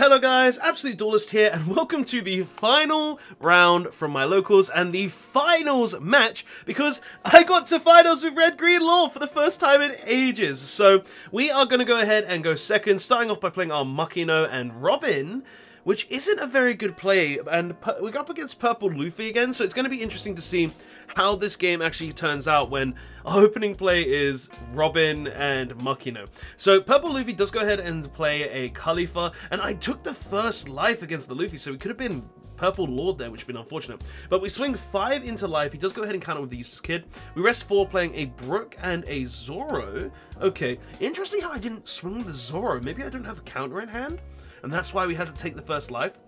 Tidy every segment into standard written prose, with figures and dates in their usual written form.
Hello guys, Absolute Duelist here, and welcome to the final round from my locals and the finals match, because I got to finals with Red Green Law for the first time in ages. So we are going to go ahead and go second, starting off by playing our Makino and Robin, which isn't a very good play, and we're up against Purple Luffy again, so it's going to be interesting to see how this game actually turns out when our opening play is Robin and Makino. So Purple Luffy does go ahead and play a Khalifa, and I took the first life against the Luffy, so he could have been Purple Lord there, which would have been unfortunate. But we swing 5 into life. He does go ahead and counter with the Useless Kid. We rest 4 playing a Brook and a Zoro. Okay, interesting how I didn't swing the Zoro. Maybe I don't have a counter in hand, and that's why we had to take the first life.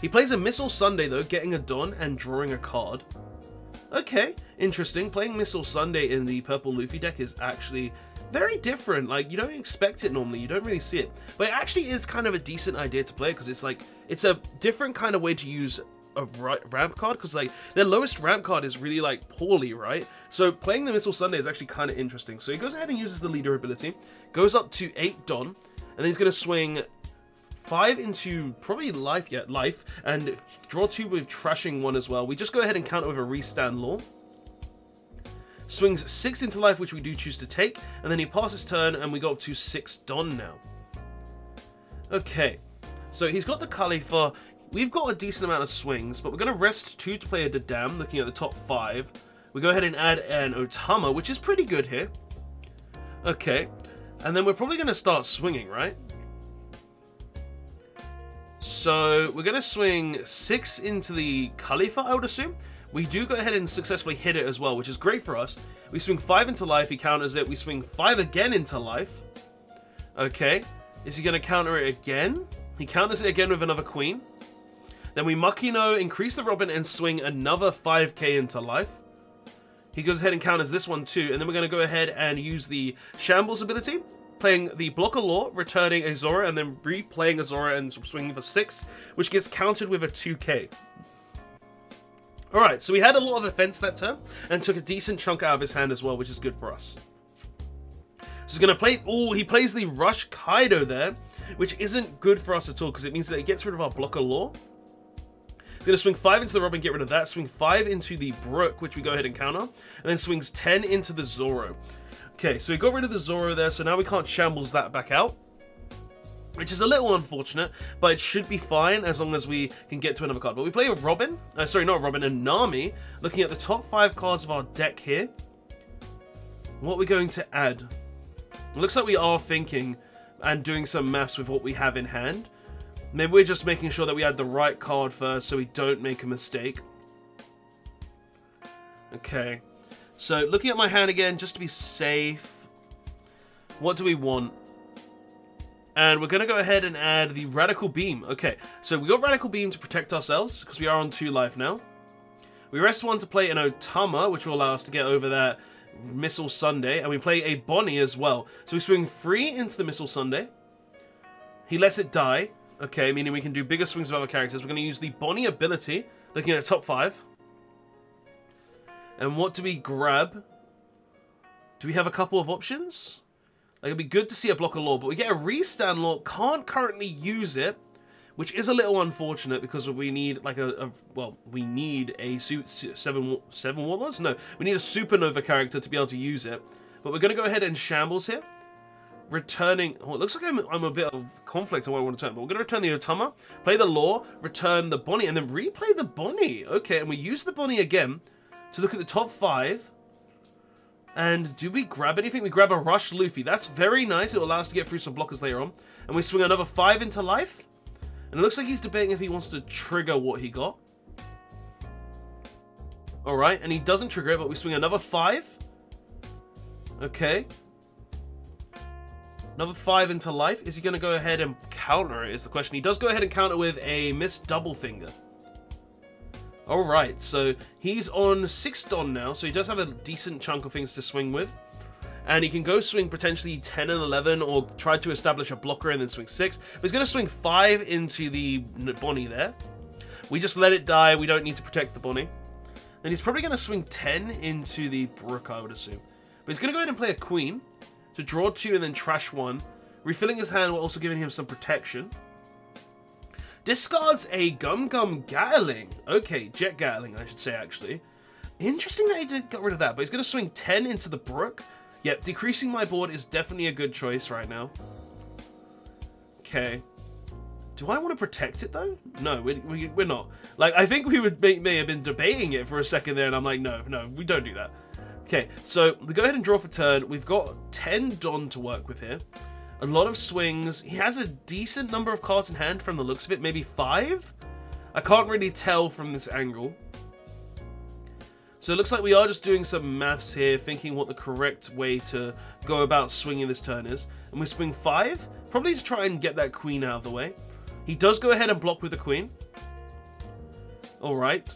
He plays a Missile Sunday though, getting a Don and drawing a card. Okay, interesting. Playing Missile Sunday in the Purple Luffy deck is actually very different. Like, you don't expect it normally, you don't really see it. But it actually is kind of a decent idea to play, because it's like, it's a different kind of way to use a ramp card, because like their lowest ramp card is really like poorly, right? So playing the Missile Sunday is actually kind of interesting. So he goes ahead and uses the leader ability, goes up to 8 Don, and then he's going to swing 5 into probably life, and draw 2 with trashing 1 as well. We just go ahead and counter with a restand law. Swings 6 into life, which we do choose to take, and then he passes turn, and we go up to 6 Don now. Okay, so he's got the Khalifa. We've got a decent amount of swings, but we're going to rest 2 to play a Dadam, looking at the top 5. We go ahead and add an Otama, which is pretty good here. Okay, and then we're probably going to start swinging, right? So we're going to swing 6 into the Khalifa, I would assume. We do go ahead and successfully hit it as well, which is great for us. We swing 5 into life, he counters it. We swing 5 again into life. Okay, is he going to counter it again? He counters it again with another Queen. Then we Makino, increase the Robin, and swing another 5k into life. He goes ahead and counters this one too, and then we're going to go ahead and use the Shambles ability, playing the Blocker Law, returning a Zora, and then replaying a Zora and swinging for 6, which gets countered with a 2k. Alright, so we had a lot of offense that turn, and took a decent chunk out of his hand as well, which is good for us. So he's going to play... Oh, he plays the Rush Kaido there, which isn't good for us at all, because it means that he gets rid of our Blocker Law. He's going to swing 5 into the Robin, get rid of that. Swing 5 into the Brook, which we go ahead and counter. And then swings 10 into the Zoro. Okay, so we got rid of the Zoro there, so now we can't Shambles that back out, which is a little unfortunate, but it should be fine as long as we can get to another card. But we play a Robin, sorry, not a Robin, a Nami, looking at the top 5 cards of our deck here. What are we going to add? It looks like we are thinking and doing some maths with what we have in hand. Maybe we're just making sure that we add the right card first so we don't make a mistake. Okay. So, looking at my hand again, just to be safe, what do we want? And we're going to go ahead and add the Radical Beam. Okay, so we got Radical Beam to protect ourselves, because we are on 2 life now. We rest 1 to play an Otama, which will allow us to get over that Missile Sunday. And we play a Bonnie as well. So we swing 3 into the Missile Sunday. He lets it die. Okay, meaning we can do bigger swings with other characters. We're going to use the Bonnie ability, looking at the top 5. And what do we grab? Do we have a couple of options? Like, it'd be good to see a Blocker Law, but we get a Restand Law. Can't currently use it, which is a little unfortunate, because we need like we need a 7 Warlords? No, we need a Supernova character to be able to use it. But we're going to go ahead and Shambles here. Returning... Oh, it looks like I'm a bit of conflict on what I want to turn, but we're going to return the Otama, play the Law, return the Bonnie, and then replay the Bonnie. Okay, and we use the Bonnie again to look at the top 5. And do we grab anything? We grab a Rush Luffy. That's very nice. It will allow us to get through some blockers later on. And we swing another 5 into life. And it looks like he's debating if he wants to trigger what he got. Alright, and he doesn't trigger it, but we swing another 5. Okay. Another 5 into life. Is he going to go ahead and counter it, is the question. He does go ahead and counter with a missed double finger. Alright, so he's on 6 Don now, so he does have a decent chunk of things to swing with. And he can go swing potentially 10 and 11, or try to establish a blocker and then swing 6. But he's going to swing 5 into the Bonnie there. We just let it die, we don't need to protect the Bonnie. And he's probably going to swing 10 into the Brook, I would assume. But he's going to go ahead and play a Queen to draw 2 and then trash 1. refilling his hand while also giving him some protection. Discards a Gum Gum Gatling. Okay, Jet Gatling, I should say, actually. Interesting that he got rid of that, but he's going to swing 10 into the Brook. Yep, decreasing my board is definitely a good choice right now. Okay. Do I want to protect it, though? No, we're not. Like, I think we may have been debating it for a second there, and I'm like, no, we don't do that. Okay, so we go ahead and draw for turn. We've got 10 Don to work with here. A lot of swings. He has a decent number of cards in hand from the looks of it. Maybe 5? I can't really tell from this angle. So it looks like we are just doing some maths here, thinking what the correct way to go about swinging this turn is. And we swing 5, probably to try and get that queen out of the way. He does go ahead and block with the queen. Alright.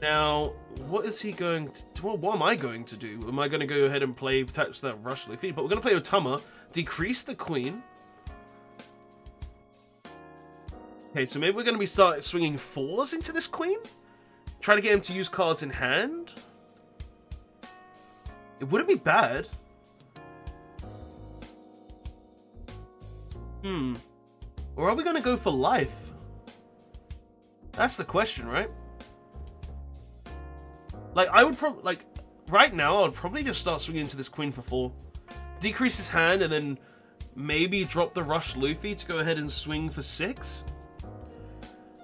Now, what is he going to... Well, what am I going to do? Am I going to go ahead and play attach that Rush Luffy? But we're going to play Otama, decrease the queen. Okay, so maybe we're going to start swinging 4s into this queen? Try to get him to use cards in hand? It wouldn't be bad. Or are we going to go for life? That's the question, right? Like, I would probably... Like, right now, I would probably just start swinging into this queen for 4. Decrease his hand, and then maybe drop the Rush Luffy to go ahead and swing for 6.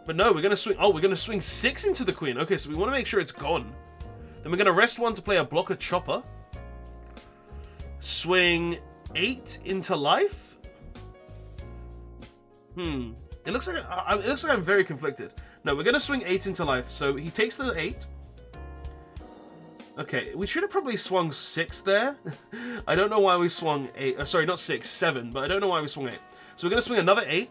But no, we're going to swing... Oh, we're going to swing 6 into the queen. Okay, so we want to make sure it's gone. Then we're going to rest 1 to play a blocker chopper. Swing 8 into life. It looks like I'm very conflicted. No, we're going to swing 8 into life. So he takes the 8. Okay, we should have probably swung 6 there. I don't know why we swung 8. Sorry, not 6, 7. But I don't know why we swung 8. So we're going to swing another 8.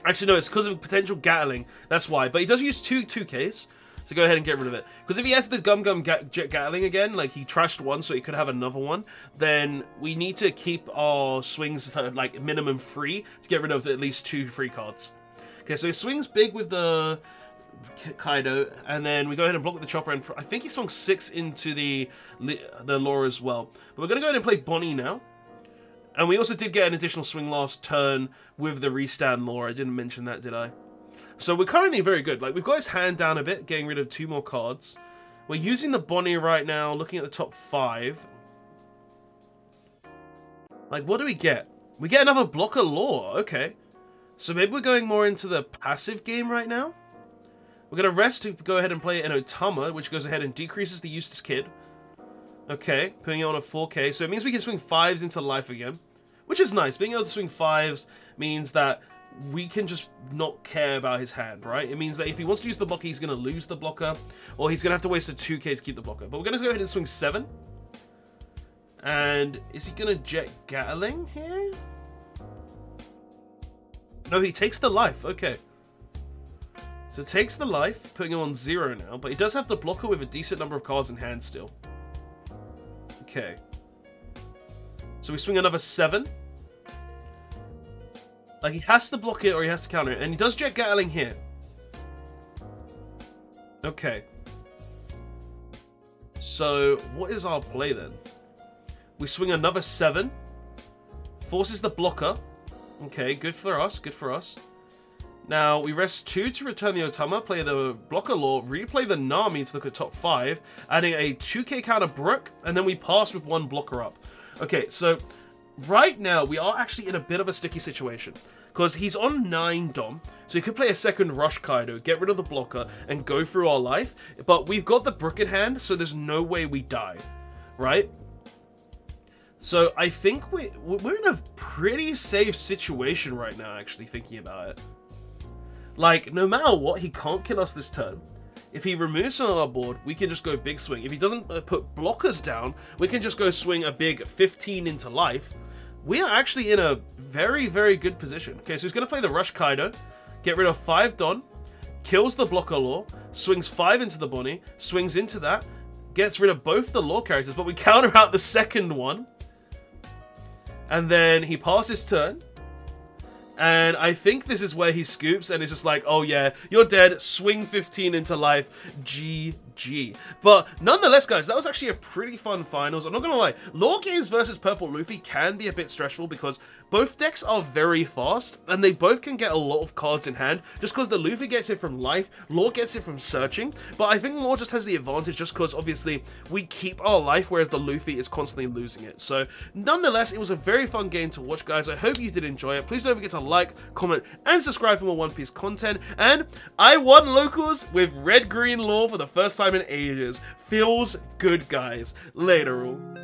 Actually, no, it's because of potential Gatling. That's why. But he does use 2Ks. So go ahead and get rid of it. Because if he has the Gum Gum Jet Gatling again, like he trashed 1 so he could have another one, then we need to keep our swings like minimum 3 to get rid of at least 2 free cards. Okay, so he swings big with the Kaido, and then we go ahead and block with the chopper, and I think he swung 6 into the Law as well. But we're going to go ahead and play Bonnie now. And we also did get an additional swing last turn with the Restand Law. I didn't mention that, did I? So we're currently very good. Like, we've got his hand down a bit, getting rid of 2 more cards. We're using the Bonnie right now, looking at the top 5. Like, what do we get? We get another blocker Law. Okay. So maybe we're going more into the passive game right now. We're going to rest to go ahead and play an Otama, which goes ahead and decreases the Eustace Kid. Okay, putting it on a 4K. So it means we can swing 5s into life again, which is nice. Being able to swing 5s means that we can just not care about his hand, right? It means that if he wants to use the blocker, he's going to lose the blocker, or he's going to have to waste a 2K to keep the blocker. But we're going to go ahead and swing 7. And is he going to Jet Gatling here? No, he takes the life. Okay. So takes the life, putting him on 0 now, but he does have the blocker with a decent number of cards in hand still. Okay. So we swing another 7. Like, he has to block it or he has to counter it. And he does Jet Gatling here. Okay. So, what is our play then? We swing another 7. Forces the blocker. Okay, good for us, good for us. Now, we rest 2 to return the Otama, play the blocker Law, replay the Nami to look at top 5, adding a 2K counter Brook, and then we pass with 1 blocker up. Okay, so right now we are actually in a bit of a sticky situation, because he's on 9 Dom, so he could play a second Rush Kaido, get rid of the blocker, and go through our life, but we've got the Brook in hand, so there's no way we die, right? So I think we're in a pretty safe situation right now, actually, thinking about it. Like, no matter what, he can't kill us this turn. If he removes some of our board, we can just go big swing. If he doesn't put blockers down, we can just go swing a big 15 into life. We are actually in a very, very good position. Okay, so he's going to play the Rush Kaido, get rid of 5 Don, kills the blocker Law, swings 5 into the Bonnie, swings into that, gets rid of both the Law characters, but we counter out the second one. And then he passes turn. And I think this is where he scoops and it's just like, oh yeah, you're dead, swing 15 into life, GG. G. But nonetheless, guys, that was actually a pretty fun finals. I'm not gonna lie, Law Games versus Purple Luffy can be a bit stressful because both decks are very fast and they both can get a lot of cards in hand just because the Luffy gets it from life, Law gets it from searching. But I think Law just has the advantage just because obviously we keep our life, whereas the Luffy is constantly losing it. So nonetheless, it was a very fun game to watch, guys. I hope you did enjoy it. Please don't forget to like, comment, and subscribe for more One Piece content. And I won locals with Red Green Law for the first time in ages. Feels good, guys. Later all.